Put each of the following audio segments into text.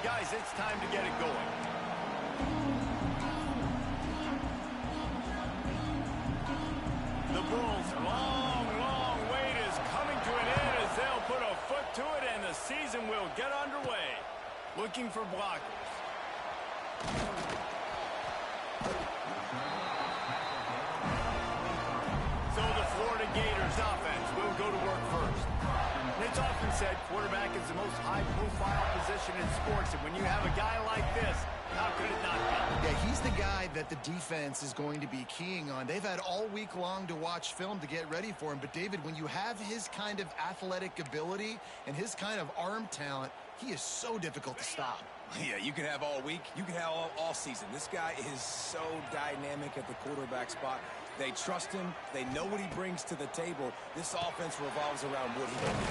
Guys, it's time to get it going. The Bulls' long wait is coming to an end as they'll put a foot to it and the season will get underway. Looking for blockers. So the Florida Gators offense will go to work first. And it's often said quarterback is the most high-profile position in sports, and when you have a guy like this, how could it not be? Yeah, he's the guy that the defense is going to be keying on. They've had all week long to watch film to get ready for him. But, David, when you have his kind of athletic ability and his kind of arm talent, he is so difficult to stop. Yeah, you can have all week. You can have all season. This guy is so dynamic at the quarterback spot. They trust him. They know what he brings to the table. This offense revolves around what he can do.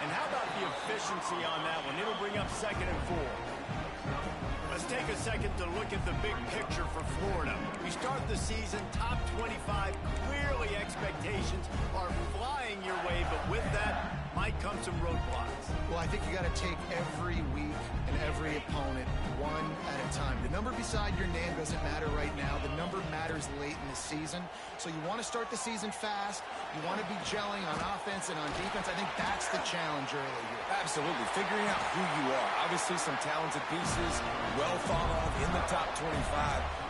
And how about the efficiency on that one? It'll bring up 2nd and 4. Let's take a second to look at the big picture for Florida. We start the season top 25. Clearly expectations are flying your way, but with that might come some roadblocks. Well, I think you got to take every week and every opponent one at a time. The number beside your name doesn't matter right now. The number matters late in the season. So you want to start the season fast. You want to be gelling on offense and on defense. I think that's the challenge early here. Absolutely. Figuring out who you are. Obviously some talented pieces, well thought of in the top 25,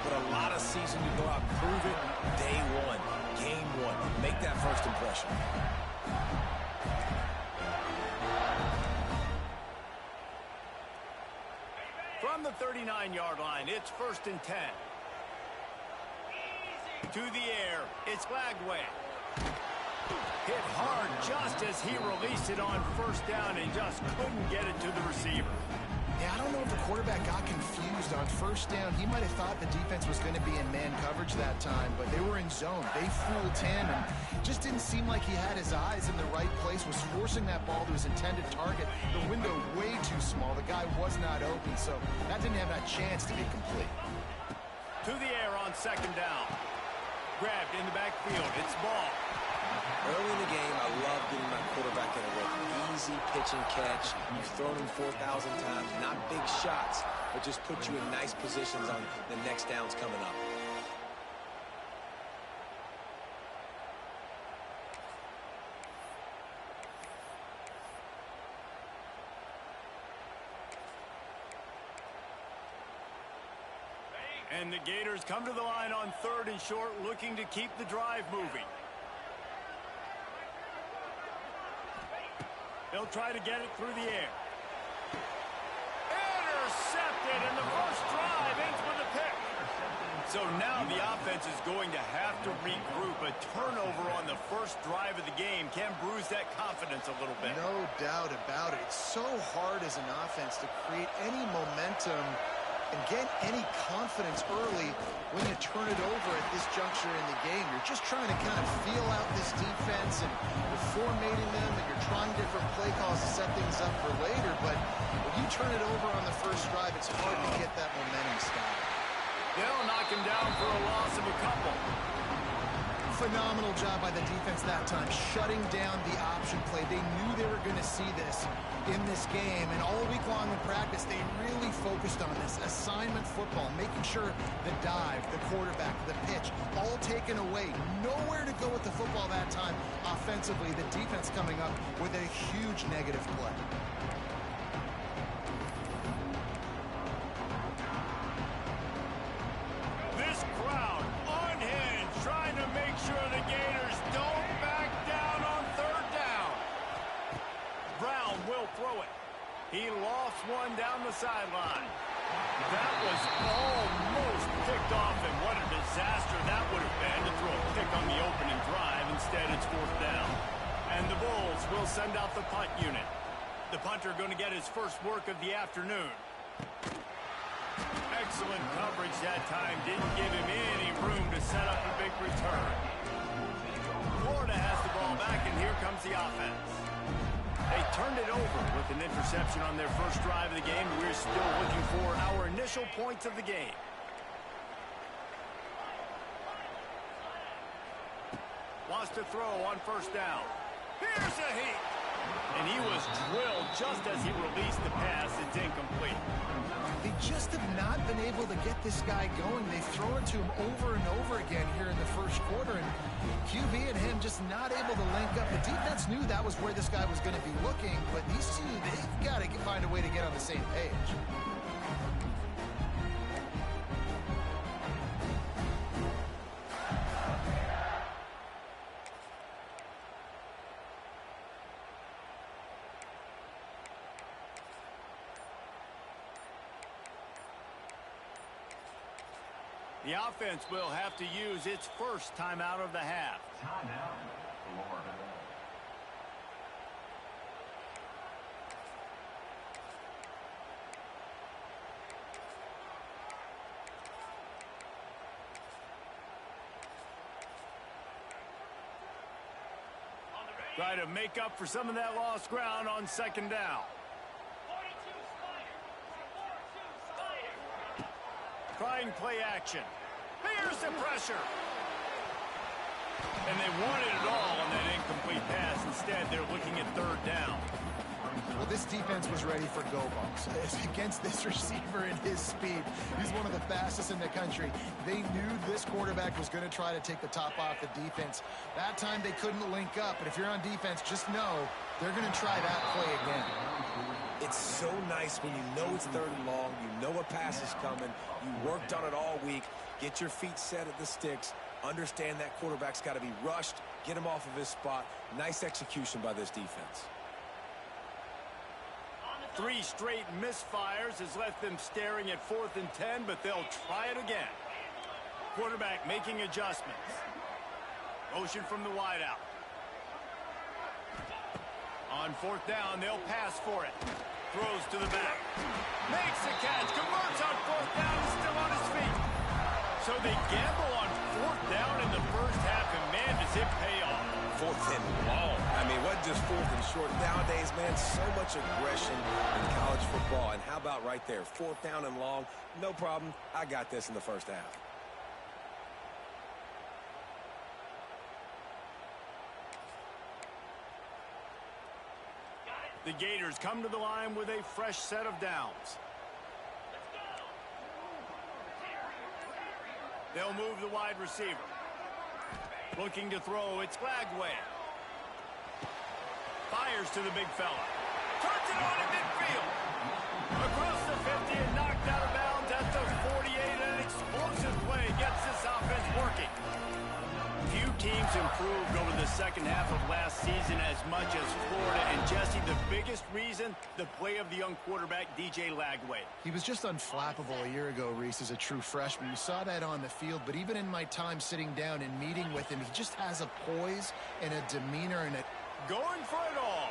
but a lot of season to go out, prove it day one, game one. Make that first impression. From the 39-yard line, it's 1st and 10. To the air, it's Flagway. Hit hard just as he released it on 1st down and just couldn't get it to the receiver. Yeah, I don't know if the quarterback got confused on 1st down. He might have thought the defense was going to be in man coverage that time, but they were in zone. They fooled him, and just didn't seem like he had his eyes in the right place, was forcing that ball to his intended target. The window way too small. The guy was not open, so that didn't have that chance to be complete. To the air on 2nd down. Grabbed in the backfield. It's Ball. Early in the game, I love getting my quarterback in a rhythm. Easy pitch and catch. You've thrown him 4,000 times. Not big shots, but just put you in nice positions on the next downs coming up. And the Gators come to the line on 3rd and short, looking to keep the drive moving. They'll try to get it through the air. Intercepted, and the first drive ends with a pick. So now the offense is going to have to regroup. A turnover on the first drive of the game can bruise that confidence a little bit. No doubt about it. It's so hard as an offense to create any momentum and get any confidence early when you turn it over at this juncture in the game. You're just trying to kind of feel out this defense, and you're formatting them, and you're trying different play calls to set things up for later. But when you turn it over on the first drive, it's hard to get that momentum stopped. They'll knock him down for a loss of a couple. Phenomenal job by the defense that time, shutting down the option play. They knew they were going to see this in this game, and all week long in practice, they really focused on this assignment football, making sure the dive, the quarterback, the pitch, all taken away. Nowhere to go with the football that time offensively. The defense coming up with a huge negative play. This crowd unhinged, trying to make sure the Gators don't back down on 3rd down. Brown will throw it. He lost one down the sideline. That was almost picked off, and what a disaster that would have been to throw a pick on the opening drive. Instead, it's 4th down. And the Bulls will send out the punt unit. The punter going to get his first work of the afternoon. Excellent coverage that time. Didn't give him any room to set up a big return. Florida has the ball back, and here comes the offense. They turned it over with an interception on their first drive of the game. We're still looking for our initial points of the game. Wants to throw on 1st down. Here's a heat. And he was drilled just as he released the pass. It's incomplete. able to get this guy going. They've thrown it to him over and over again here in the first quarter, and QB and him just not able to link up. The defense knew that was where this guy was going to be looking, but these two, they've got to find a way to get on the same page. The offense will have to use its first timeout of the half. Timeout, Florida. Try to make up for some of that lost ground on second down. Trying play action. Here's the pressure. And they wanted it all on that incomplete pass. Instead, they're looking at third down. Well, this defense was ready for go balls. Against this receiver and his speed, he's one of the fastest in the country. They knew this quarterback was going to try to take the top off the defense. That time they couldn't link up, but if you're on defense, just know they're going to try that play again. It's so nice when you know it's third and long, you know a pass is coming, you worked on it all week, get your feet set at the sticks, understand that quarterback's got to be rushed, get him off of his spot. Nice execution by this defense. 3 straight misfires has left them staring at 4th and 10, but they'll try it again. Quarterback making adjustments. Motion from the wideout. On 4th down, they'll pass for it. Throws to the back. Makes the catch. Converts on 4th down. Is still on his feet. So they gamble on 4th down in the first half, and man, does it pay off. 4th and long. I mean, what just 4th and short? Nowadays, man, so much aggression in college football. And how about right there? 4th down and long. No problem. I got this in the first half. The Gators come to the line with a fresh set of downs. They'll move the wide receiver. Looking to throw, it's Lagway. Fires to the big fella. Turns it on in midfield. Across the 50 and knocked out of bounds at the 48. An explosive play gets this offense working. Few teams improved over the second half of last season as much as Florida. And Jesse, the biggest reason, the play of the young quarterback, DJ Lagway. He was just unflappable a year ago, Reese, as a true freshman. You saw that on the field, but even in my time sitting down and meeting with him, he just has a poise and a demeanor and a... Going for it all.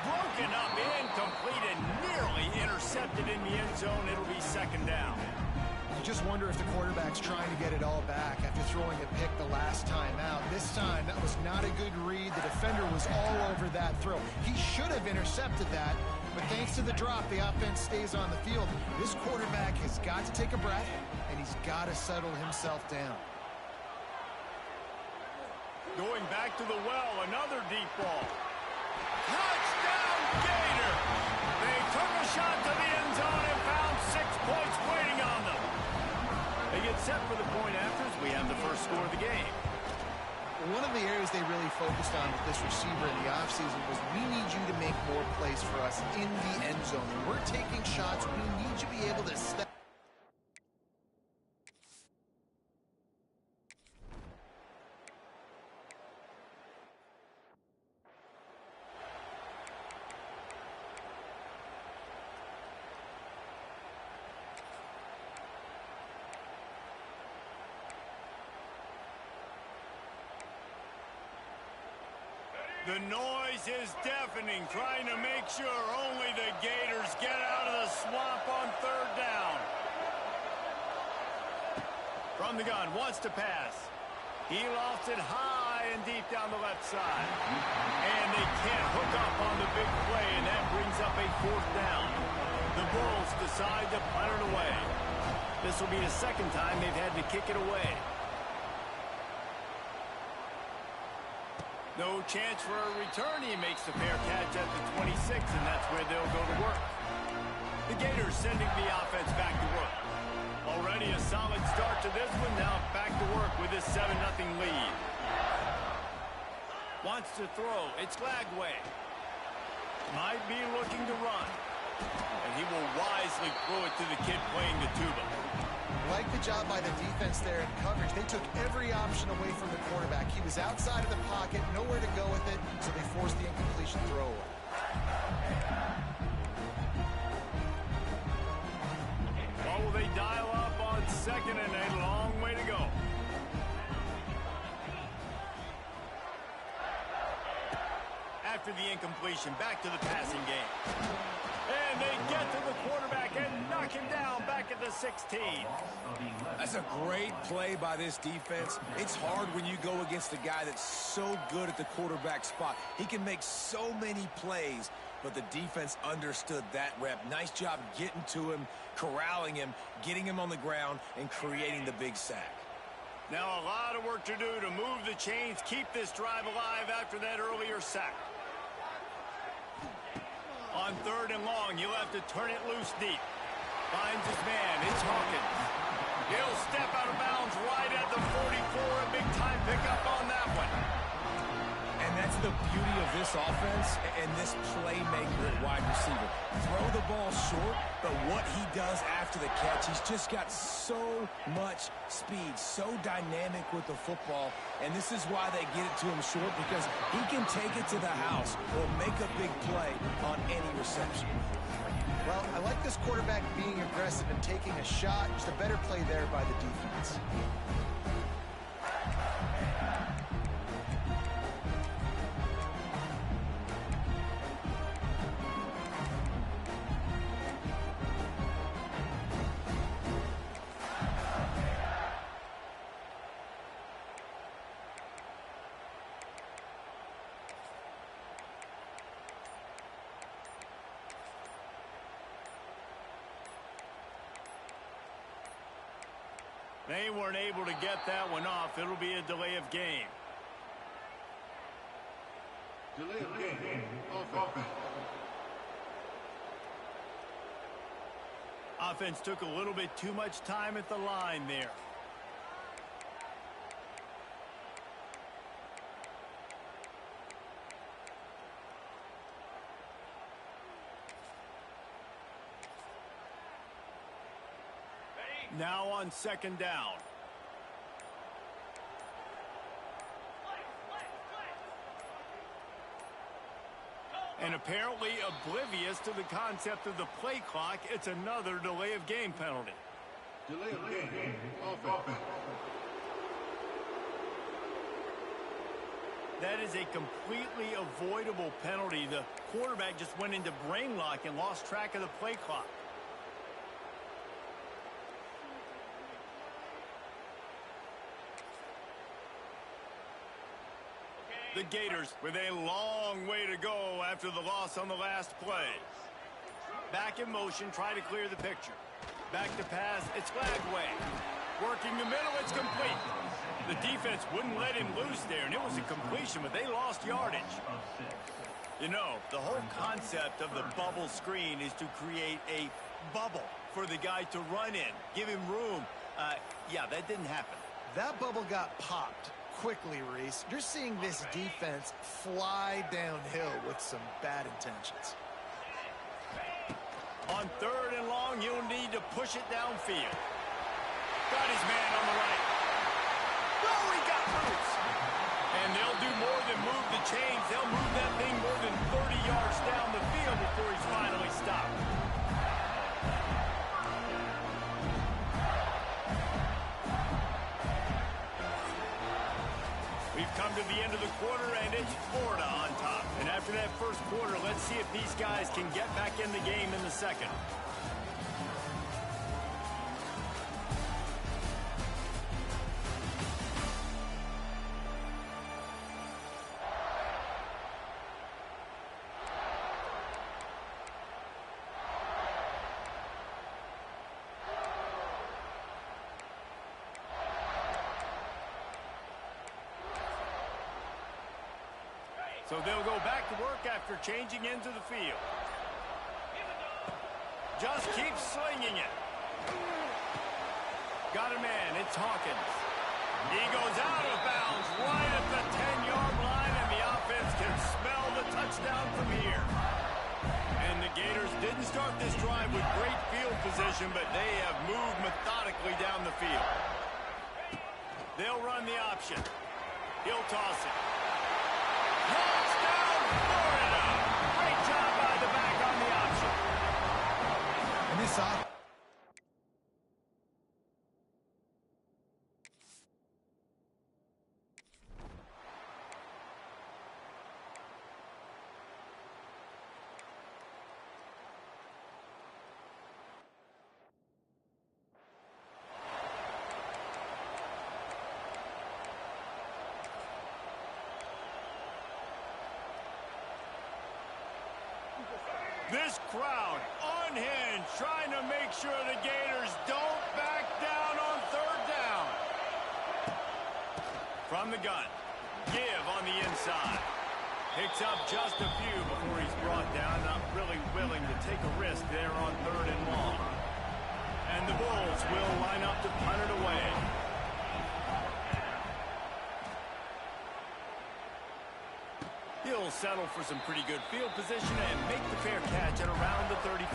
Broken up, incomplete, and nearly intercepted in the end zone. It'll be second down. You just wonder if the quarterback's trying to get it all back after throwing a pick the last time out. This time, that was not a good read. The defender was all over that throw. He should have intercepted that, but thanks to the drop, the offense stays on the field. This quarterback has got to take a breath, and he's got to settle himself down. Going back to the well, another deep ball. Touchdown, Gator! They took a shot to the end zone and found 6 points waiting on them. They get set for the point afters. We have the first score of the game. One of the areas they really focused on with this receiver in the offseason was we need you to make more plays for us in the end zone. When we're taking shots, we need you to be able to step. The noise is deafening, trying to make sure only the Gators get out of the swamp on third down. From the gun, wants to pass. He lofts it high and deep down the left side. And they can't hook up on the big play, and that brings up a 4th down. The Bulls decide to punt it away. This will be the second time they've had to kick it away. No chance for a return. He makes the fair catch at the 26, and that's where they'll go to work. The Gators sending the offense back to work. Already a solid start to this one. Now back to work with this 7-0 lead. Wants to throw. It's Lagway. Might be looking to run. And he will wisely throw it to the kid playing the tuba. Like the job by the defense there in coverage. They took every option away from the quarterback. He was outside of the pocket, nowhere to go with it, so they forced the incompletion throwaway. What will they dial up on second and a long way to go? After the incompletion, back to the passing game. And they get to the quarterback and knock him down back at the 16. That's a great play by this defense. It's hard when you go against a guy that's so good at the quarterback spot. He can make so many plays, but the defense understood that rep. Nice job getting to him, corralling him, getting him on the ground, and creating the big sack. Now a lot of work to do to move the chains, keep this drive alive after that earlier sack. On 3rd and long, he'll have to turn it loose deep. Finds his man. It's Hawkins. He'll step out of bounds right at the 44. A big-time pickup on that one. And that's the beauty of this offense and this playmaker at wide receiver. Throw the ball short, but what he does after the catch, he's just got so much speed, so dynamic with the football. And this is why they get it to him short, because he can take it to the house or make a big play on any reception. Well, I like this quarterback being aggressive and taking a shot. Just a better play there by the defense. They weren't able to get that one off. It'll be a delay of game. Delay of game. Offense. Offense took a little bit too much time at the line there. Now on 2nd down. And apparently oblivious to the concept of the play clock, it's another delay of game penalty. Delay of game. Offense. That is a completely avoidable penalty. The quarterback just went into brain lock and lost track of the play clock. The Gators with a long way to go after the loss on the last play. Back in motion, try to clear the picture. Back to pass, it's Lagway. Working the middle, it's complete. The defense wouldn't let him loose there, and it was a completion, but they lost yardage. You know, the whole concept of the bubble screen is to create a bubble for the guy to run in, give him room. Yeah, that didn't happen. That bubble got popped quickly, Reese. You're seeing this defense fly downhill with some bad intentions. On 3rd and long, you'll need to push it downfield. Got his man on the right. Oh, he got loose. And they'll do more than move the chains. They'll move that thing more than 30 yards down the field before he's finally stopped. We've come to the end of the quarter, and it's Florida on top. And after that first quarter, let's see if these guys can get back in the game in the second. So they'll go back to work after changing into the field. Just keep slinging it. Got a man. It's Hawkins. He goes out of bounds right at the 10-yard line, and the offense can smell the touchdown from here. And the Gators didn't start this drive with great field position, but they have moved methodically down the field. They'll run the option. He'll toss it. Touchdown, Florida! Great job by the back on the option. And this off. This crowd unhinged, trying to make sure the Gators don't back down on third down. From the gun, give on the inside. Picks up just a few before he's brought down, not really willing to take a risk there on third and long. And the Bulls will line up to punt it away. He'll settle for some pretty good field position and make the fair catch at around the 35.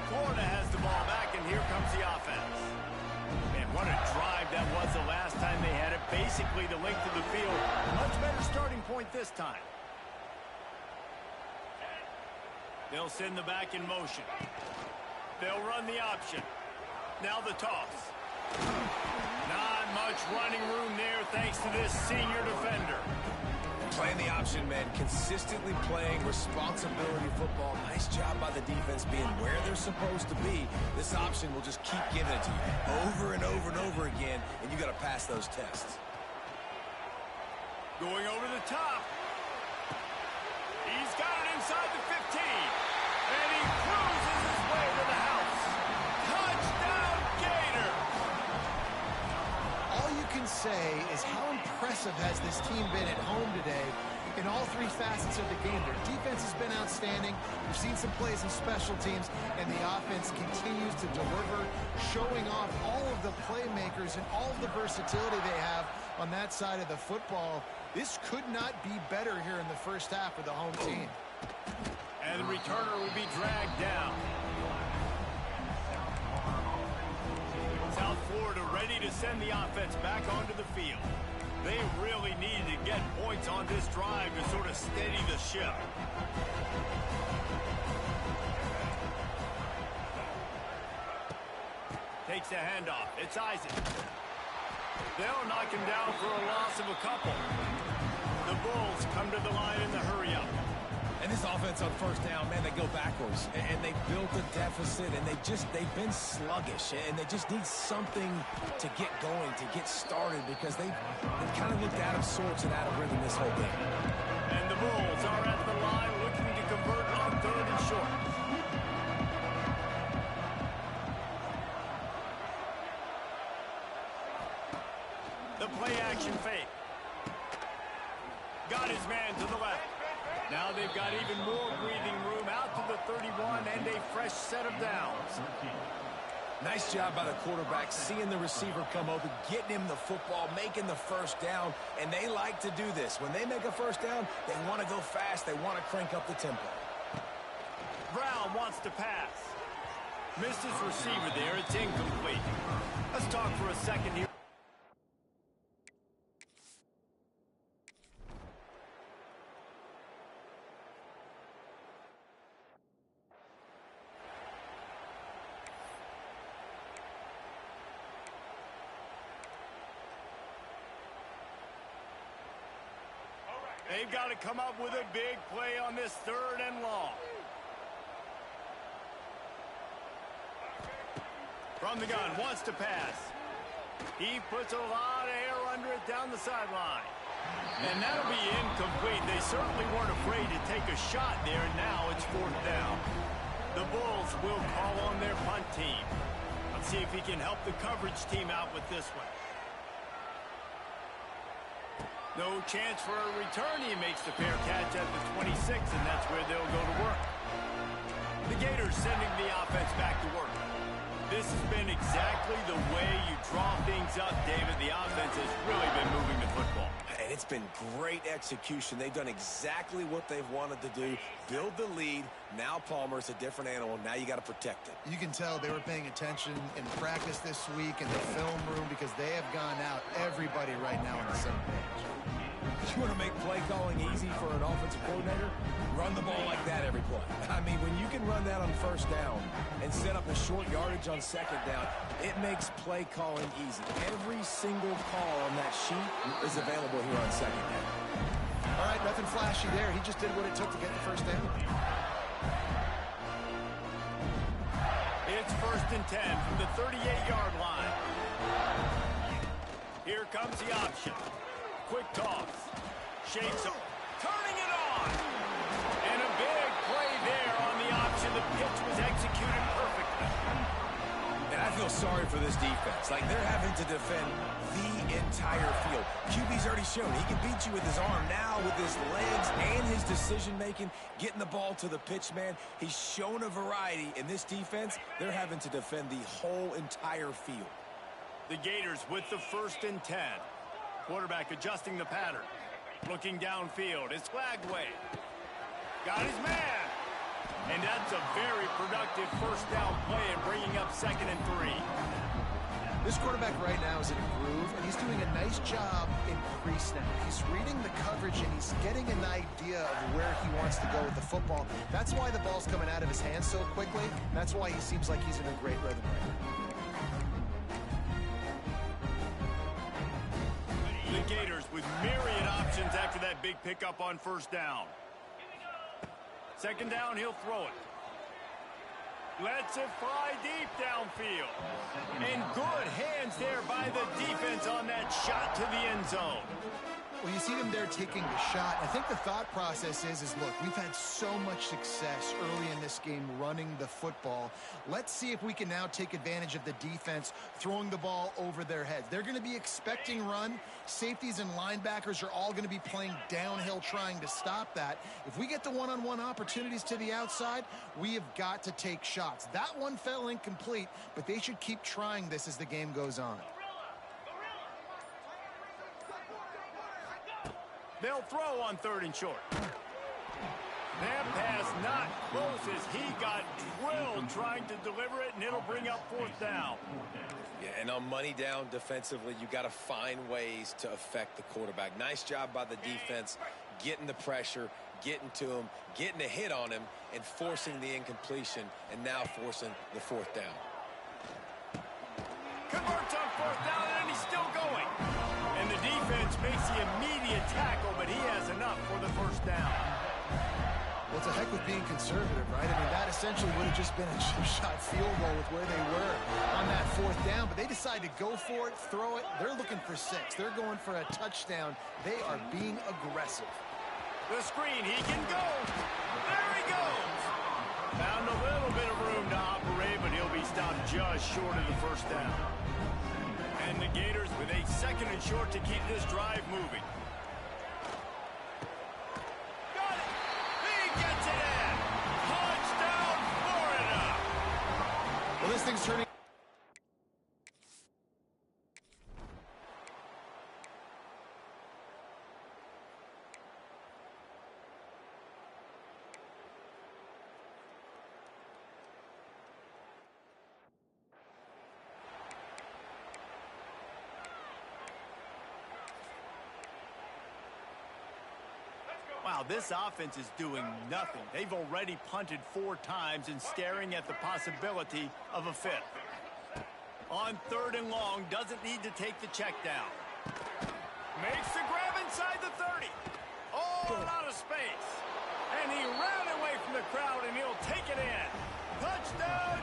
Florida has the ball back, and here comes the offense. Man, what a drive that was the last time they had it. Basically the length of the field. Much better starting point this time. They'll send the back in motion. They'll run the option. Now the toss. Not much running room there thanks to this senior defender. Playing the option, man. Consistently playing responsibility football. Nice job by the defense being where they're supposed to be. This option will just keep giving it to you over and over and over again, and you got to pass those tests. Going over the top. He's got it inside the 15. And he cruises his way to the house. Touchdown, Gators! All you can say is how impressive has this team been at home today in all three facets of the game. Their defense has been outstanding. We've seen some plays in special teams, and the offense continues to deliver, showing off all of the playmakers and all of the versatility they have on that side of the football. This could not be better here in the first half with the home team. And the returner will be dragged down. South Florida ready to send the offense back onto the field. They really needed to get points on this drive to sort of steady the ship. Takes a handoff. It's Isaac. They'll knock him down for a loss of a couple. The Bulls come to the line in the hurry-up. And this offense on first down, man, they go backwards. And they built a deficit, and they've been sluggish. And they just need something to get going, to get started, because they've kind of looked out of sorts and out of rhythm this whole game. And the Bulls are at the line looking to convert on third and short. The play-action fake. Got his man to the left. Now they've got even more breathing room out to the 31 and a fresh set of downs. Nice job by the quarterback, seeing the receiver come open, getting him the football, making the first down, and they like to do this. When they make a first down, they want to go fast. They want to crank up the tempo. Brown wants to pass. Missed his receiver there. It's incomplete. Let's talk for a second here. They've got to come up with a big play on this third and long. From the gun, wants to pass. He puts a lot of air under it down the sideline. And that'll be incomplete. They certainly weren't afraid to take a shot there, and now it's fourth down. The Bulls will call on their punt team. Let's see if he can help the coverage team out with this one. No chance for a return. He makes the fair catch at the 26, and that's where they'll go to work. The Gators sending the offense back to work. This has been exactly the way you draw things up, David. The offense has really been moving the football. And it's been great execution. They've done exactly what they've wanted to do. Build the lead. Now Palmer's a different animal. Now you got to protect it. You can tell they were paying attention in practice this week in the film room because they have gone out everybody right now on the same page. You want to make play calling easy for an offensive coordinator? Run the ball like that every play. I mean, when you can run that on first down and set up a short yardage on second down, it makes play calling easy. Every single call on that sheet is available here on second down. All right, nothing flashy there. He just did what it took to get the first down. It's 1st and 10 from the 38-yard line. Here comes the option. Quick toss. Shakes up. Turning it on. And a big play there on the option. The pitch was executed perfectly. And I feel sorry for this defense. Like, they're having to defend the entire field. QB's already shown he can beat you with his arm. Now with his legs and his decision-making, getting the ball to the pitch man, he's shown a variety. In this defense, they're having to defend the whole entire field. The Gators with the 1st and 10. Quarterback adjusting the pattern. Looking downfield. It's Flagway. Got his man. And that's a very productive first down play and bringing up 2nd and 3. This quarterback right now is in a groove, and he's doing a nice job in pre-snap. He's reading the coverage, and he's getting an idea of where he wants to go with the football. That's why the ball's coming out of his hands so quickly. That's why he seems like he's in a great rhythm right now. The Gators with myriad options after that big pickup on first down. 2nd down, he'll throw it. Lets it fly deep downfield. And good hands there by the defense on that shot to the end zone. Well, you see them there taking the shot. I think the thought process is look, we've had so much success early in this game running the football. Let's see if we can now take advantage of the defense throwing the ball over their heads. They're going to be expecting run. Safeties and linebackers are all going to be playing downhill trying to stop that. If we get the one-on-one opportunities to the outside, we have got to take shots. That one fell incomplete, but they should keep trying this as the game goes on. They'll throw on 3rd and short. That pass not close as he got drilled trying to deliver it, and it'll bring up 4th down. Yeah, and on money down defensively, you got to find ways to affect the quarterback. Nice job by the defense, getting the pressure, getting to him, getting a hit on him, and forcing the incompletion, and now forcing the 4th down. Converts on 4th down, and he's still going. And the defense makes the immediate tackle, but he has enough for the 1st down. Well, it's a heck with being conservative, right? I mean, that essentially would have just been a chip-shot field goal with where they were on that 4th down. But they decided to go for it, throw it. They're looking for 6. They're going for a touchdown. They are being aggressive. The screen, he can go. There he goes. Found a little bit of room to operate, but he'll be stopped just short of the 1st down. And the Gators with a 2nd and short to keep this drive moving. Got it! He gets it in! Touchdown, Florida! Well, this thing's turning. Wow, this offense is doing nothing. They've already punted 4 times and staring at the possibility of a 5th. On 3rd and long, doesn't need to take the check down. Makes the grab inside the 30. All out of space. And he ran away from the crowd, and he'll take it in. Touchdown!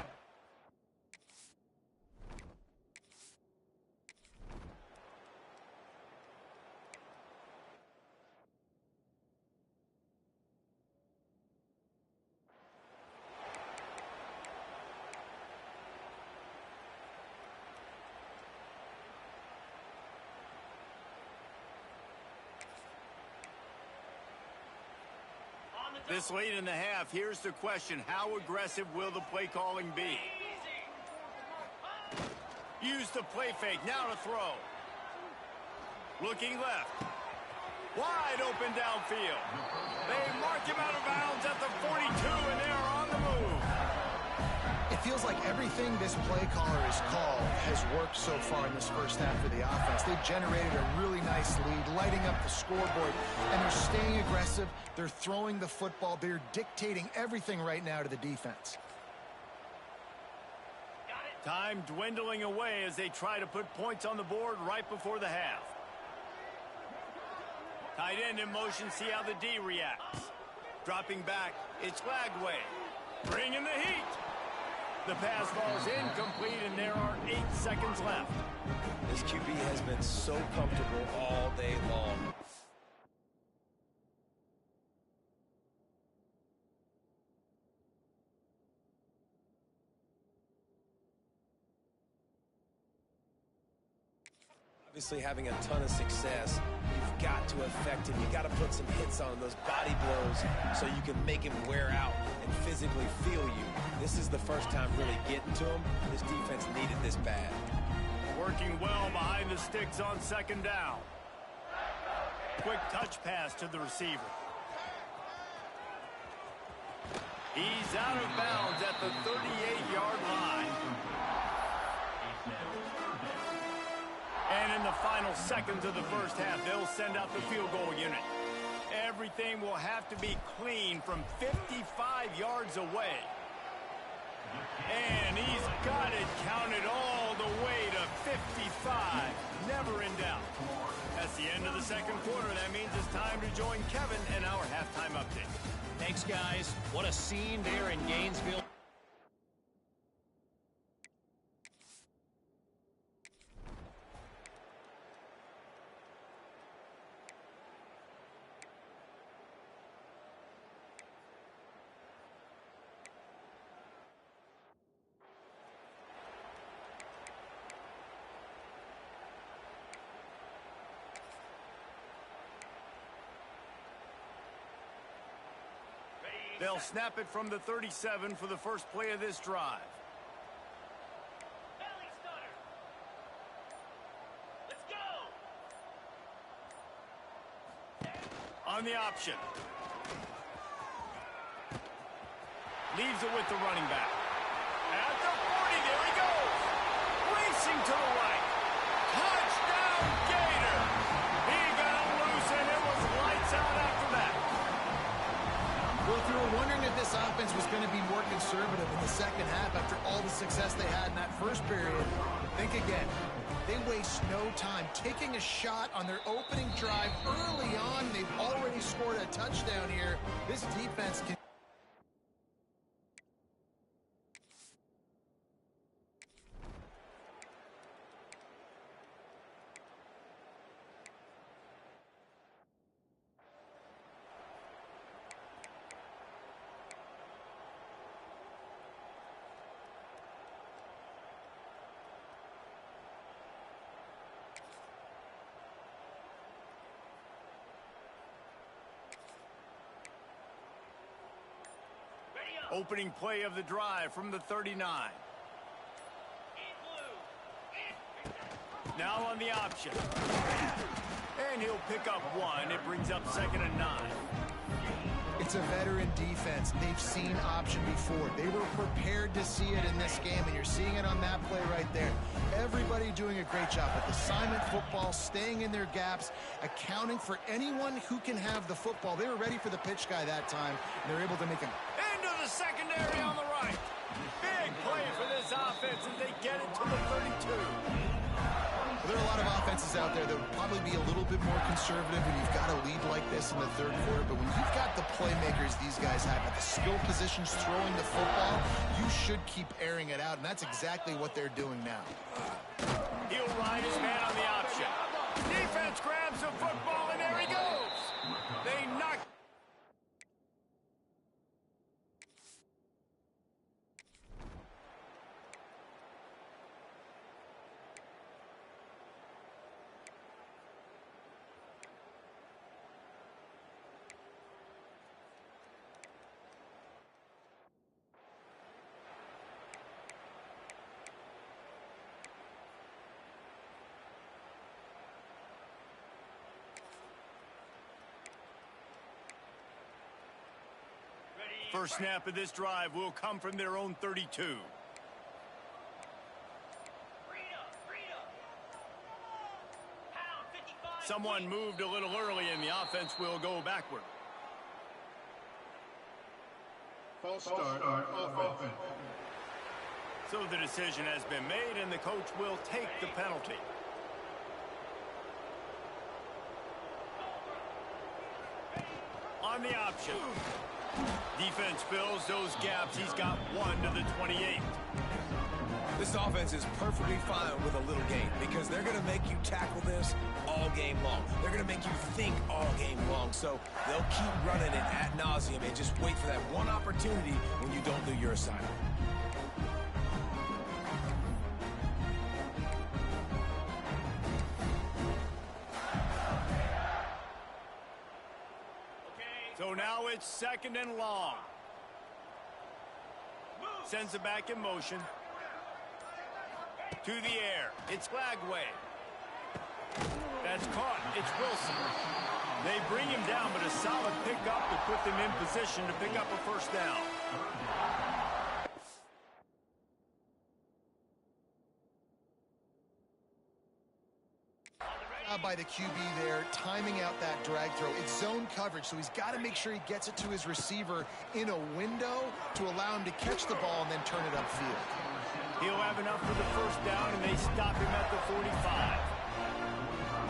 This late in the half, here's the question. How aggressive will the play calling be? Use the play fake. Now to throw. Looking left. Wide open downfield. They mark him out of bounds at the 42, and they are on the move. It feels like everything this play caller has called has worked so far in this first half of the offense. They've generated a really nice lead, lighting up the scoreboard, and they're staying aggressive. They're throwing the football. They're dictating everything right now to the defense. Time dwindling away as they try to put points on the board right before the half. Tight end in motion, see how the D reacts. Dropping back, it's Lagway. Bringing the heat. The pass falls incomplete, and there are 8 seconds left. This QB has been so comfortable all day long. Obviously having a ton of success, you've got to affect him. You've got to put some hits on him, those body blows, so you can make him wear out and physically feel you. This is the first time really getting to him. This defense needed this bad. Working well behind the sticks on second down. Quick touch pass to the receiver. He's out of bounds at the 38-yard line. And in the final seconds of the first half, they'll send out the field goal unit. Everything will have to be clean from 55 yards away. And he's got it counted all the way to 55. Never in doubt. That's the end of the second quarter. That means it's time to join Kevin in our halftime update. Thanks, guys. What a scene there in Gainesville. They'll snap it from the 37 for the first play of this drive. Let's go! On the option. Leaves it with the running back. At the 40, there he goes. Racing to the right. Touchdown, Gator. He got him loose, and it was lights out after that. Well, if you were wondering if this offense was going to be more conservative in the second half after all the success they had in that first period, think again. They waste no time taking a shot on their opening drive early on. They've already scored a touchdown here. This defense can... Opening play of the drive from the 39. Now on the option. And he'll pick up one. It brings up 2nd and 9. It's a veteran defense. They've seen option before. They were prepared to see it in this game, and you're seeing it on that play right there. Everybody doing a great job with assignment football, staying in their gaps, accounting for anyone who can have the football. They were ready for the pitch guy that time, and they're able to make him. Into the secondary on the right. Big play for this offense as they get it to the 32. There are a lot of offenses out there that would probably be a little bit more conservative when you've got a lead like this in the third quarter, but when you've got the playmakers these guys have at the skill positions throwing the football, you should keep airing it out, and that's exactly what they're doing now. He'll ride his man on the option. Defense grabs the football, and there he goes. They knock. First snap of this drive will come from their own 32. Someone moved a little early, and the offense will go backward. False start offense. So the decision has been made, and the coach will take the penalty. On the option. Defense fills those gaps. He's got 1 to the 28. This offense is perfectly fine with a little gain because they're going to make you tackle this all game long. They're going to make you think all game long. So they'll keep running it ad nauseum and just wait for that one opportunity when you don't do your assignment. So now it's 2nd and long. Sends it back in motion. To the air. It's Flagway. That's caught. It's Wilson. They bring him down, but a solid pickup to put them in position to pick up a first down. By the QB there, timing out that drag throw. It's zone coverage, so he's got to make sure he gets it to his receiver in a window to allow him to catch the ball and then turn it upfield. He'll have enough for the first down, and they stop him at the 45.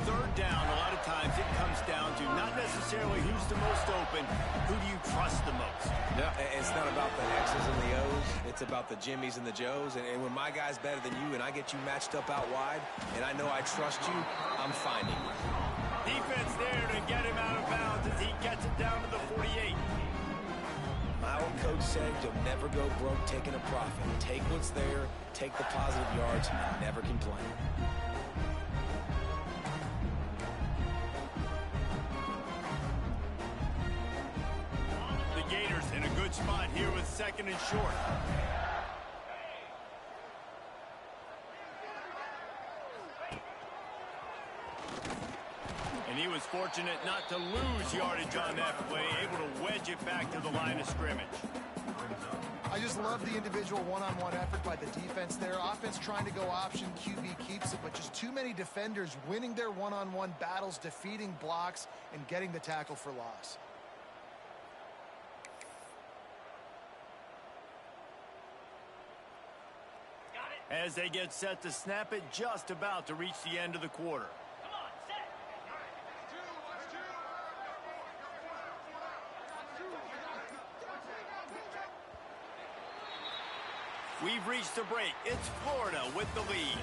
3rd down, a lot of times it comes down to not necessarily who's the most open, who do you trust the most? No, it's not about the X's and the O's. It's about the Jimmys and the Joes. And when my guy's better than you and I get you matched up out wide, and I know I trust you, I'm finding you. Defense there to get him out of bounds as he gets it down to the 48. My old coach said you'll never go broke taking a profit. Take what's there, take the positive yards, and never complain. The Gators in a good spot here with 2nd and short. And he was fortunate not to lose yardage on that play, able to wedge it back to the line of scrimmage. I just love the individual one-on-one effort by the defense there. Offense trying to go option, QB keeps it, but just too many defenders winning their one-on-one battles, defeating blocks, and getting the tackle for loss. As they get set to snap it, just about to reach the end of the quarter. We've reached the break. It's Florida with the lead.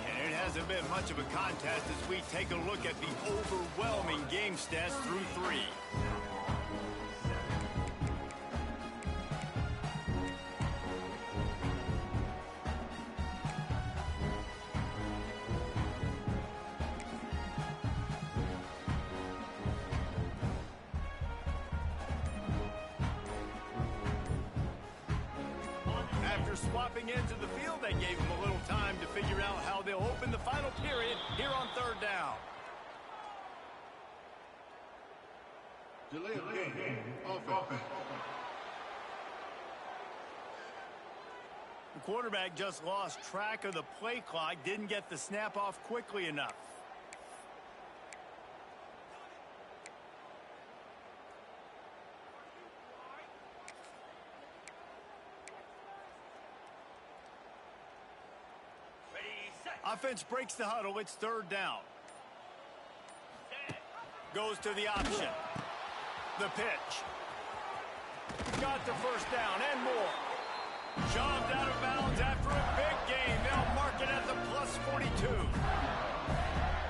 And it hasn't been much of a contest as we take a look at the overwhelming game stats through 3. After swapping ends of the field, they gave them a little time to figure out how they'll open the final period here on 3rd down. Delay of game. Offense. The quarterback just lost track of the play clock, didn't get the snap off quickly enough. Offense breaks the huddle. It's 3rd down. Goes to the option. The pitch. Got the first down and more. Shoved out of bounds after a big gain. They'll mark it at the plus 42.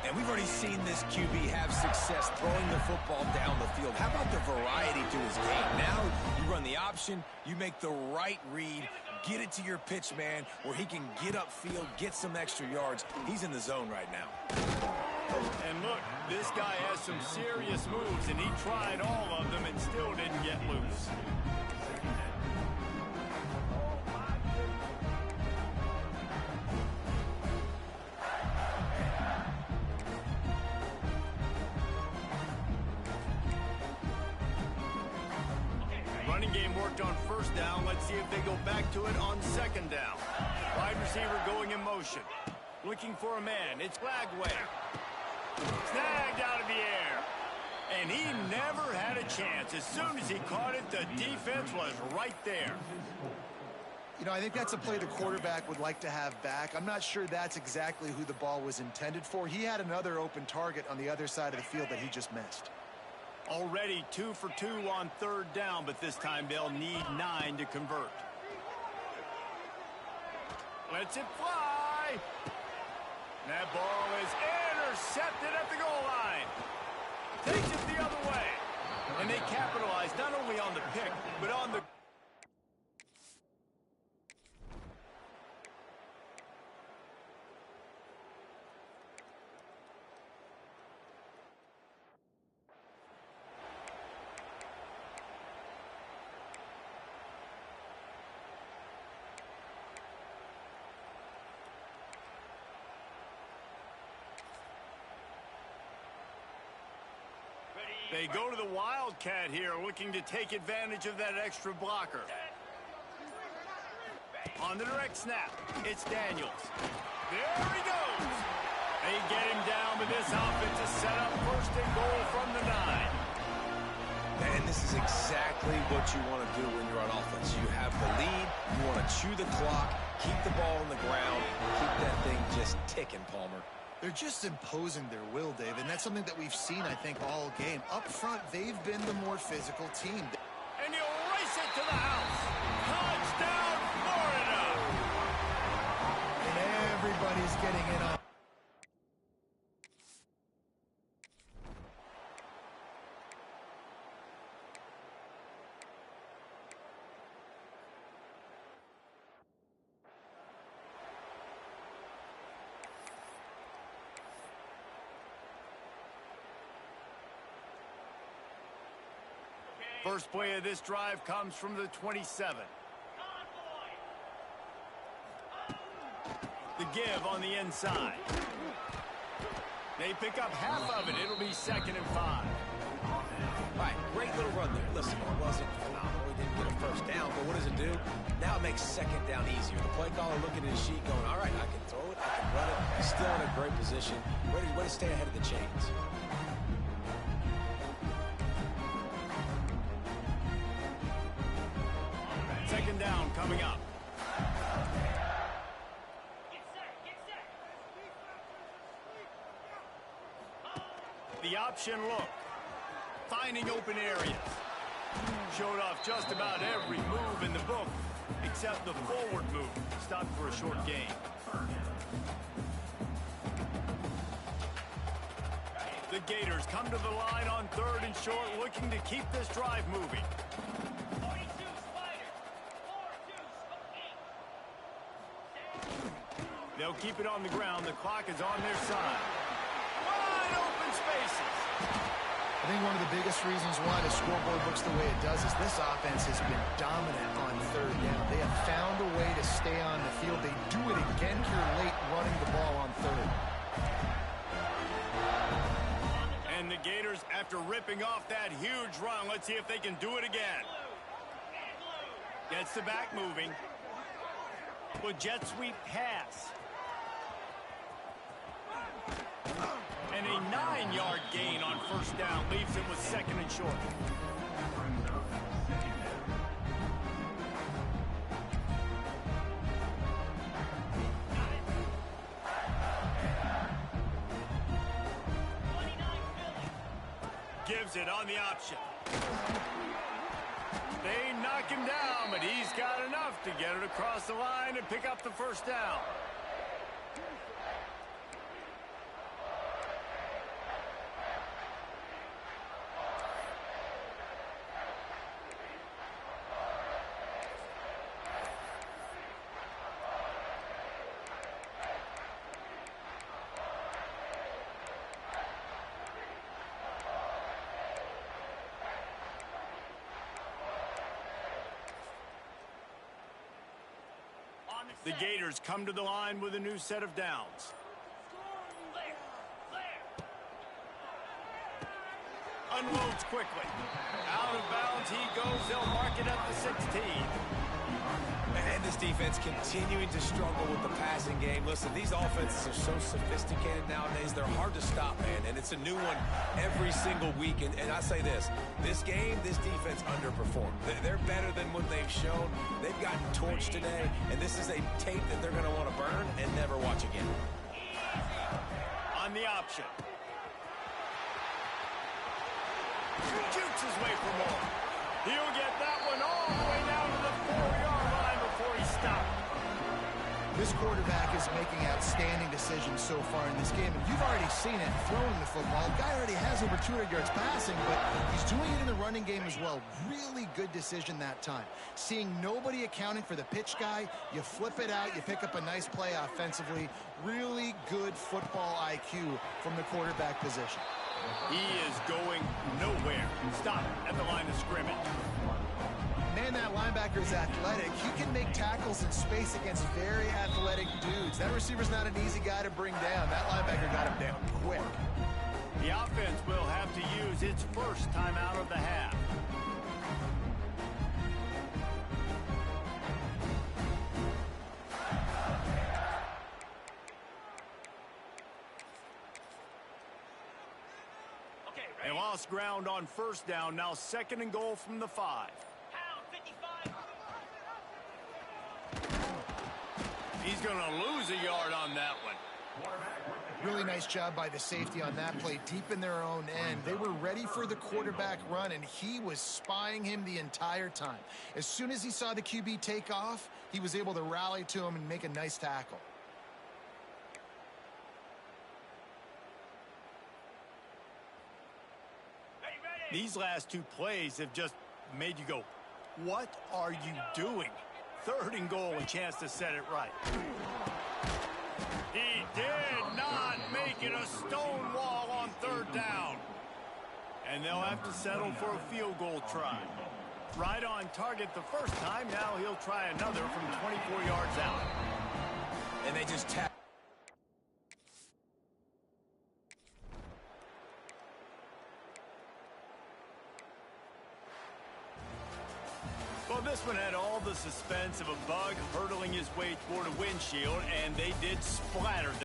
And we've already seen this QB have success throwing the football down the field. How about the variety to his game? Now you run the option, you make the right read, get it to your pitch man where he can get upfield, get some extra yards. He's in the zone right now. And look, this guy has some serious moves, and he tried all of them and still didn't get loose. running game worked on first down. Let's see if they go back to it on second down. Wide receiver going in motion. Looking for a man. It's Flagway. Snagged out of the air. And he never had a chance. As soon as he caught it, the defense was right there. You know, I think that's a play the quarterback would like to have back. I'm not sure that's exactly who the ball was intended for. He had another open target on the other side of the field that he just missed. Already 2 for 2 on third down, but this time they'll need 9 to convert. Lets it fly. That ball is intercepted at the goal line. Takes it the other way. And they capitalize not only on the pick, but on the... They go to the Wildcat here, looking to take advantage of that extra blocker. On the direct snap, it's Daniels. There he goes. They get him down, but this offense is set up first and goal from the 9. And this is exactly what you want to do when you're on offense. You have the lead, you want to chew the clock, keep the ball on the ground, keep that thing just ticking, Palmer. They're just imposing their will, Dave, and that's something that we've seen, I think, all game. Up front, they've been the more physical team. And he'll race it to the house. Touchdown, Florida! And everybody's getting in on. First play of this drive comes from the 27. The give on the inside. They pick up half of it. It'll be 2nd and 5. All right, great little run there. Listen, it wasn't phenomenal. He didn't get a first down, but what does it do? Now it makes second down easier. The play caller looking at his sheet going, all right, I can throw it, I can run it. He's still in a great position. Ready to stay ahead of the chains. Second down coming up. The option look. Finding open areas. Showed off just about every move in the book, except the forward move. Stopped for a short gain. The Gators come to the line on 3rd and short, looking to keep this drive moving. They'll keep it on the ground. The clock is on their side. Wide open spaces. I think one of the biggest reasons why the scoreboard looks the way it does is this offense has been dominant on 3rd down. They have found a way to stay on the field. They do it again here late, running the ball on 3rd. And the Gators, after ripping off that huge run, let's see if they can do it again. Gets the back moving. With jet sweep pass. And a 9-yard gain on first down leaves it with 2nd and short. Gives it on the option. They knock him down, but he's got enough to get it across the line and pick up the first down. The Gators come to the line with a new set of downs. Unloads quickly. Out of bounds he goes. They'll mark it at the 16. And this defense continuing to struggle with the passing game. Listen, these offenses are so sophisticated nowadays. They're hard to stop, man. And it's a new one every single week. And I say this game, this defense underperformed. They're better than what they've shown. They've gotten torched today. And this is a tape that they're going to want to burn and never watch again. On the option. Shoots his way for more. He'll get that one all the way down to the 4-yard line before he stopped. This quarterback is making outstanding decisions so far in this game, and you've already seen it throwing the football. The guy already has over 200 yards passing, but he's doing it in the running game as well. Really good decision that time. Seeing nobody accounting for the pitch guy, you flip it out, you pick up a nice play offensively. Really good football IQ from the quarterback position. He is going nowhere. Stop at the line of scrimmage. Man, that linebacker is athletic. He can make tackles in space against very athletic dudes. That receiver's not an easy guy to bring down. That linebacker got him down quick. The offense will have to use its first timeout of the half. They lost ground on first down. Now 2nd and goal from the 5. He's going to lose a yard on that one. Really nice job by the safety on that play, deep in their own end. They were ready for the quarterback run, and he was spying him the entire time. As soon as he saw the QB take off, he was able to rally to him and make a nice tackle. These last 2 plays have just made you go, what are you doing? 3rd and goal, a chance to set it right. He did not make it a stone wall on 3rd down. And they'll have to settle for a field goal try. Right on target the first time. Now he'll try another from 24 yards out. And they just tap. Well, this one had all the suspense of a bug hurtling his way toward a windshield, and they did splatter